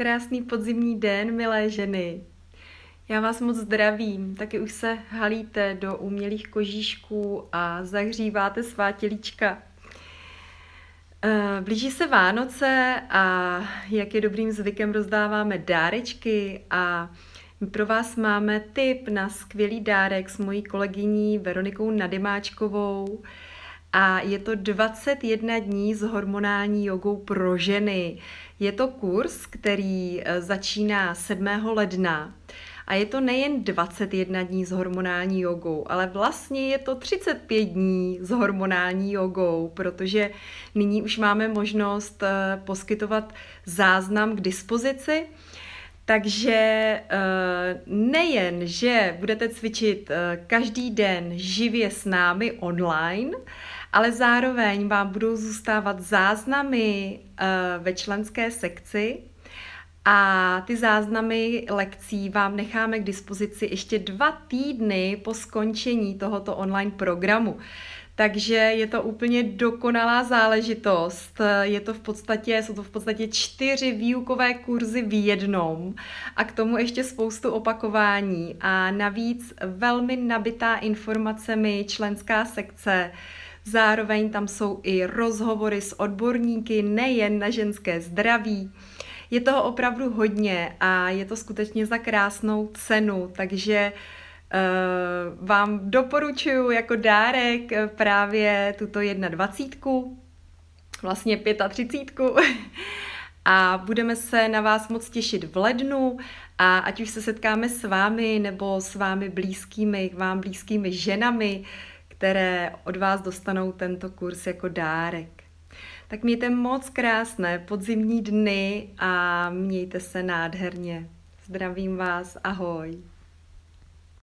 krásný podzimní den, milé ženy. Já vás moc zdravím, taky už se halíte do umělých kožíšků a zahříváte svá tělíčka. Blíží se Vánoce a jak je dobrým zvykem, rozdáváme dárečky a my pro vás máme tip na skvělý dárek s mojí kolegyní Veronikou Nadymáčkovou a je to 21 dní s hormonální jogou pro ženy. Je to kurz, který začíná 7. ledna. A je to nejen 21 dní s hormonální jogou, ale vlastně je to 35 dní s hormonální jogou, protože nyní už máme možnost poskytovat záznam k dispozici. Takže nejen, že budete cvičit každý den živě s námi online, ale zároveň vám budou zůstávat záznamy ve členské sekci, a ty záznamy lekcí vám necháme k dispozici ještě 2 týdny po skončení tohoto online programu. Takže je to úplně dokonalá záležitost. Jsou to v podstatě 4 výukové kurzy v jednom a k tomu ještě spoustu opakování. A navíc velmi nabitá informacemi členská sekce. Zároveň tam jsou i rozhovory s odborníky nejen na ženské zdraví. Je toho opravdu hodně a je to skutečně za krásnou cenu, takže vám doporučuji jako dárek právě tuto 21, vlastně 35. A budeme se na vás moc těšit v lednu a ať už se setkáme s vámi nebo s vámi blízkými ženami, které od vás dostanou tento kurz jako dárek. Tak mějte moc krásné podzimní dny a mějte se nádherně. Zdravím vás, ahoj.